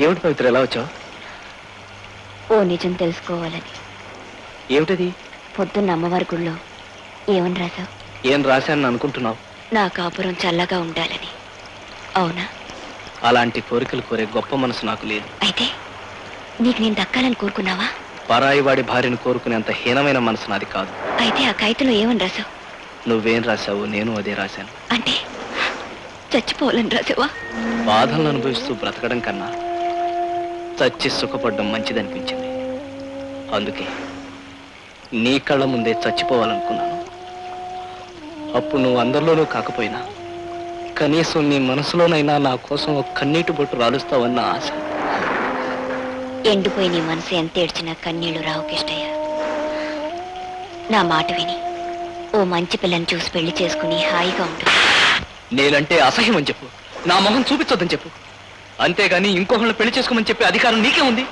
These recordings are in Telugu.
ఏమిటి పవిత్ర, ఎలా వచ్చావు? ఓ నిజం తెలుసుకోవాలని. ఏమిటది? పొద్దున్న అమ్మవారి గుళ్ళో ఏమని రాశావు? ఏం రాశాను అనుకుంటున్నావు? నా కాపురం చల్లగా ఉండాలని. అవునా? అలాంటి కోరికలు కోరే గొప్ప మనసు నాకు లేదు. అయితే నీకు నేను దక్కాలని కోరుకున్నావా? పరాయి వాడి భార్యను కోరుకునేంత హీనమైన మనసు నాది కాదు. అయితే ఆ కాగితంలో ఏమని రాశావు? నువ్వేం రాశావు నేను అదే రాశాను. అంటే చచ్చిపోవాలని రాసావా? బాధలను అనుభవిస్తూ బ్రతకడం కన్నా చచ్చి సుఖపడడం మంచిదనిపించింది. అందుకే నీ కళ్ళ ముందే చచ్చిపోవాలనుకున్నాను. అప్పుడు నువ్వు అందరిలోనూ కాకపోయినా కనీసం నీ మనసులోనైనా నా కోసం ఒక కన్నీటి బొట్టు రాలుస్తావన్న ఆశ. ఎండిపోయి నీ మనసు ఎంత ఏడ్చినా కన్నీళ్లు రావు కిష్టయ్య. నా మాట విని ఓ మంచి పిల్లని చూసి పెళ్లి చేసుకుని హాయిగా ఉంటుంది. నేనంటే అసహ్యం అని చెప్పు, నా మొహం చూపించొద్దని చెప్పు. అంతేగాని ఇంకొకళ్ళు పెళ్లి చేసుకోమని చెప్పే అధికారం నీకే ఉంది.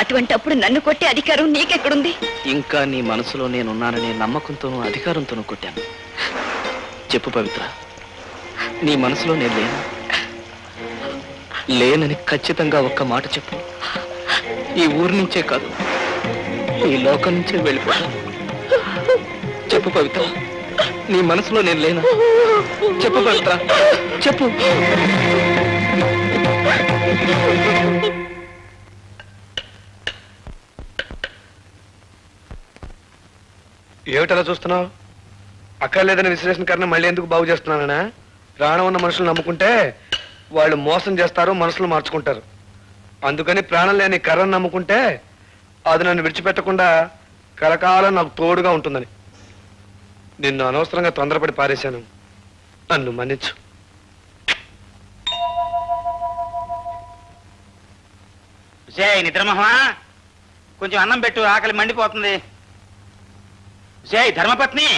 అటువంటప్పుడు నన్ను కొట్టే అధికారం నీకెక్కడుంది? ఇంకా నీ మనసులో నేనున్నాననే నమ్మకంతోనూ అధికారంతోనూ కొట్టాను. చెప్పు పవిత్ర, నీ మనసులో నేను లేనని ఖచ్చితంగా ఒక్క మాట చెప్పు. ఈ ఊరి నుంచే కాదు, ఈ లోకం నుంచే వెళ్ళిపోతాను. చెప్పు పవిత్ర, నీ మనసులో నేను లేనా? చెప్పు పవిత్ర, చెప్పు. ఏమిటలా చూస్తున్నావు? అక్కర్లేదని విశ్లేషణకరణ మళ్ళీ ఎందుకు బాగు చేస్తున్నానా? ప్రాణం ఉన్న మనుషులు నమ్ముకుంటే వాళ్ళు మోసం చేస్తారు, మనసులు మార్చుకుంటారు. అందుకని ప్రాణం లేని కర్రను నమ్ముకుంటే అది నన్ను విడిచిపెట్టకుండా కలకాలం నాకు తోడుగా ఉంటుందని. నిన్ను అనవసరంగా తొందరపడి పారేశాను, నన్ను మన్నించు. నిద్రమోహమా, కొంచెం అన్నం పెట్టు, ఆకలి మండిపోతుంది. ధర్మపత్ని,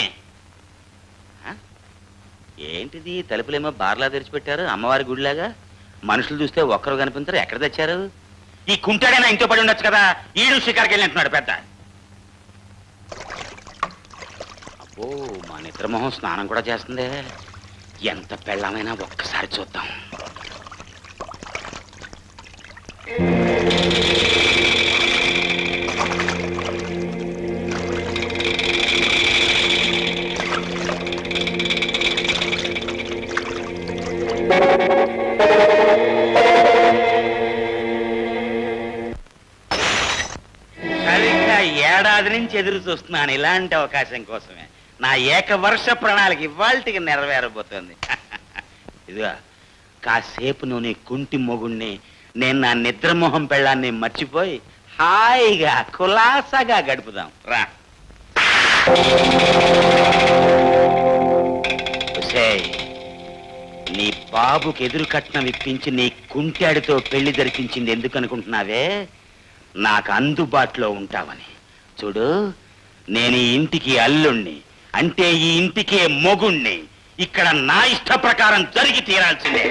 ఏంటిది తలుపులేమో బార్లా తెరిచిపెట్టారు, అమ్మవారి గుడిలాగా. మనుషులు చూస్తే ఒక్కరు కనిపించారు, ఎక్కడ తెచ్చారు? ఈ కుంటాడైనా ఇంట్లో పడి ఉండొచ్చు కదా, ఈడు షికారుకి వెళ్ళినట్టున్నాడు పెద్ద. అబ్బో, మా నిద్రమోహం స్నానం కూడా చేస్తుందే. ఎంత పెళ్ళమైనా ఒక్కసారి చూద్దాం. ఏడాది నుంచి ఎదురు చూస్తున్నాను ఇలాంటి అవకాశం కోసమే. నా ఏకవర్ష ప్రణాళిక ఇవాళకి నెరవేరబోతోంది. ఇదిగా కాసేపు నువ్వు నీ కుంటి మొగుణ్ణి, నేను నా నిద్రమోహం పెళ్ళాన్ని మర్చిపోయి హాయిగా కులాసాగా గడుపుదాం రా. నీ బాబుకి ఎదురు కట్నం ఇప్పించి నీ కుంటాడితో పెళ్లి జరిపించింది ఎందుకనుకుంటున్నావే? నాకు అందుబాటులో ఉంటావని. చూడు, నేను ఈ ఇంటికి అల్లుణ్ణి, అంటే ఈ ఇంటికే మొగుణ్ణి. ఇక్కడ నా ఇష్ట ప్రకారం జరిగి తీరాల్సిందే.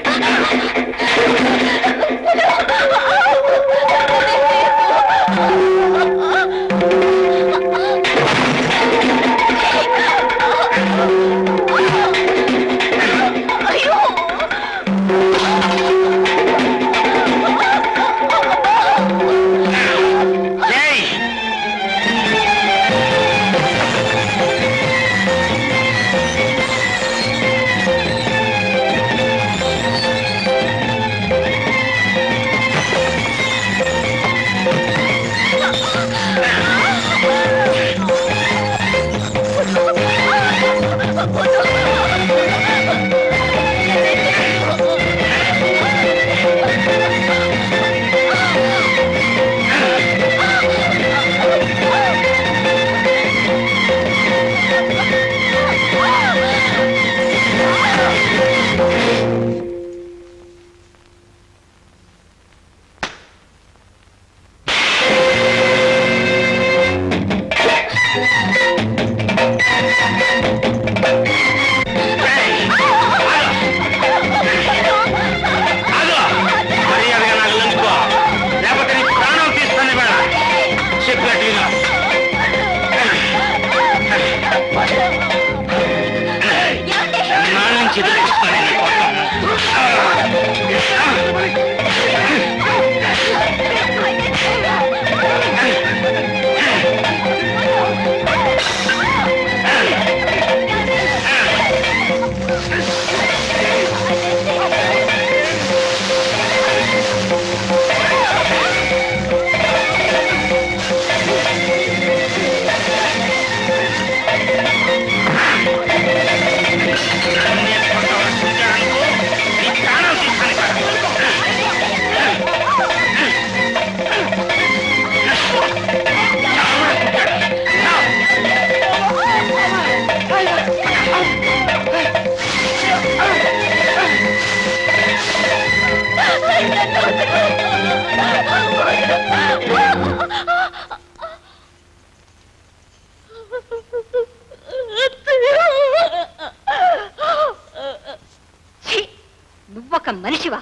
ఒక మనిషివా?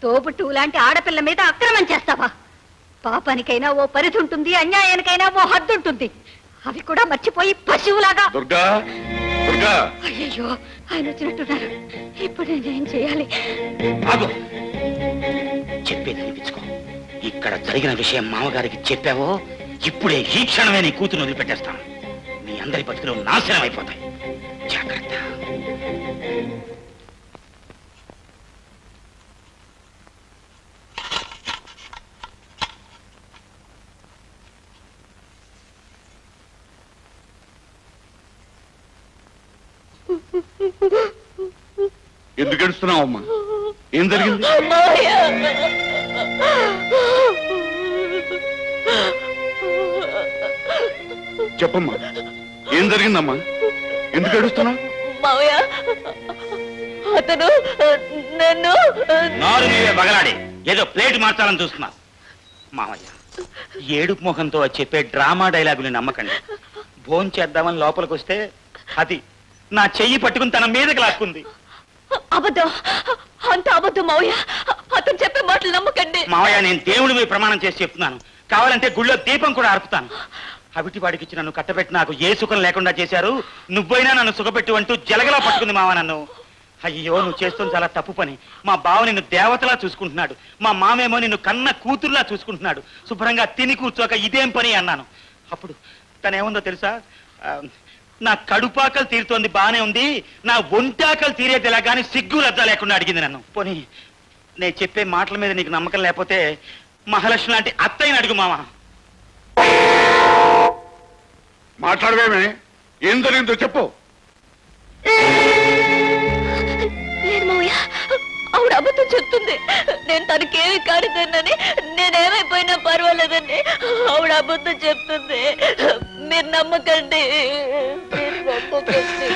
తోబుట్టు లాంటి ఆడపిల్ల మీద అక్రమం చేస్తావా? పాపానికైనా ఓ పరిధి ఉంటుంది, అన్యాయానికైనా ఓ హద్దు ఉంటుంది. అవి కూడా మర్చిపోయి పశువులాగా. దుర్గా, దుర్గా! అయ్యో, ఆయన వచ్చినట్టున్నారు. ఇప్పుడు నేనేం చేయాలి? చెప్పేది వినిపించుకో. ఇక్కడ జరిగిన విషయం మామగారికి చెప్పావో ఇప్పుడే ఈ క్షణమే నీ కూతురు వదిలిపెట్టేస్తాను. మీ అందరి బతుకులు నాశనం అయిపోతాయి. జాగ్రత్త. ఎందుకు ఏడుస్తున్నావు అమ్మా? ఏం జరిగింది? చెప్పమ్మా, ఏం జరిగిందమ్మా? ఎందుకు ఏడుస్తున్నావు? మావయ్య, అతను నన్ను నారు నీవే బగలాడి ఏదో ప్లేట్ మార్చాలని చూస్తున్నా. మావయ్య, ఏడుపు ముఖంతో చెప్పే డ్రామా డైలాగుని నమ్మకండి. భోంచేద్దామని చేద్దామని లోపలికి వస్తే అది నా చెయ్యి పట్టుకుని తన మీదకి లాక్కుంది. అబద్ధం, అంత అబద్ధం మావయ్య. అతను చెప్పే మాటలు నమ్మకండి. మావయ్య, నేను దేవుడి మీద ప్రమాణం చేసి చెప్తున్నాను. కావాలంటే గుళ్ళో దీపం కూడా ఆర్పుతాను. అవిటి వాడికి ఇచ్చి నన్ను కట్టబెట్టి నాకు ఏ సుఖం లేకుండా చేశారు. నువ్వైనా నన్ను సుఖపెట్టు అంటూ జలగలా పట్టుకుంది మావ నన్ను. అయ్యో, నువ్వు చేస్తుంది చాలా తప్పు పని. మా బావ నిన్ను దేవతలా చూసుకుంటున్నాడు. మా మామేమో నిన్ను కన్న కూతురులా చూసుకుంటున్నాడు. శుభ్రంగా తిని కూర్చోక ఇదేం పని అన్నాను. అప్పుడు తనేముందో తెలుసా? నా కడుపాకలు తీరుతోంది, బానే ఉంది, నా ఒంటాకలు తీరేదిలా కానీ సిగ్గు లజ్జ లేకుండా అడిగింది నన్ను. పోనీ నేను చెప్పే మాటల మీద నీకు నమ్మకం లేకపోతే మహాలక్ష్మి లాంటి అత్తయ్యని అడుగు మామ. మాట్లాడవేమే? ఏం జరిగిందో చెప్పు. లేదు మావయ్య, ఆవిడ అబద్ధం చెప్తుంది. నేను తనకేమి కానిదానని, నేనేమైపోయినా పర్వాలేదని ఆవిడ అబద్ధం చెప్తుంది. మీరు నమ్మకండి, మీరు నమ్మకండి.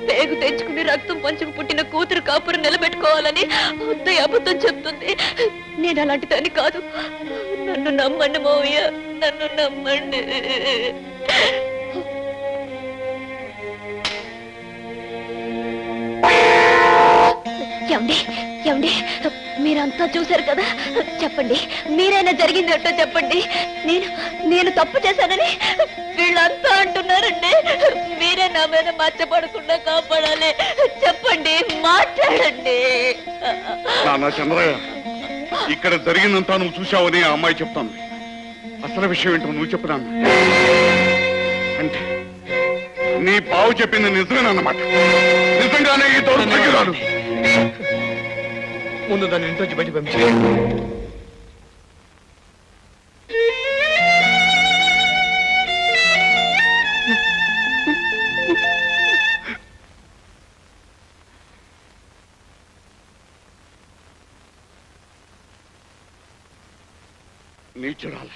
పేగు తెచ్చుకుని రక్తం పంచుకు పుట్టిన కూతురు కాపురు నిలబెట్టుకోవాలని అత్తయ్య అబద్ధం చెప్తుంది. నేను అలాంటి దాన్ని కాదు. నన్ను నమ్మండి మావయ్య, నన్ను నమ్మండి. ఏమండి, ఏమండి, మీరంతా చూశారు కదా, చెప్పండి, మీరైనా జరిగిందేటో చెప్పండి. నేను తప్పు చేశానని వీళ్ళంతా అంటున్నారండి. మీరే నా మీద మచ్చపడకుండా కాపాడాలి. చెప్పండి, మాట్లాడండి. నాన్న చంద్రయ్య, ఇక్కడ జరిగిందంతా నువ్వు చూశావని ఆ అమ్మాయి చెప్తాను. అసలు విషయం ఏంటో నువ్వు చెప్పినా అంటే నీ బావు చెప్పింది నిజమేనన్నమాట. నిజంగానే ఈ దౌర్భాగ్యురాలు. ముందు దాన్ని ఇంట్లోంచి బయట పంపించి. నీచురాల,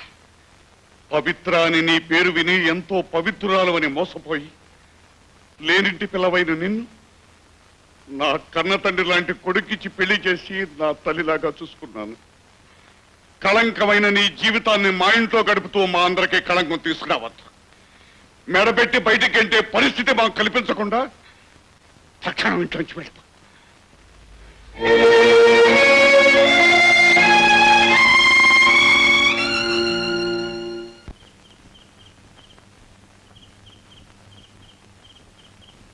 పవిత్ర అని నీ పేరు విని ఎంతో పవిత్రురాలు అని మోసపోయి లేనింటి పిల్లవైన నిన్ను నా కన్న తండ్రి లాంటి కొడుకిచ్చి పెళ్లి చేసి నా తల్లిలాగా చూసుకున్నాను. కళంకమైన నీ జీవితాన్ని మా ఇంట్లో గడుపుతూ మా అందరికీ కళంకం తీసుకురావద్దు. మెడబెట్టి బయటికంటే పరిస్థితి మాకు కల్పించకుండా తక్షణం ఇంట్లోంచి వెళ్తా.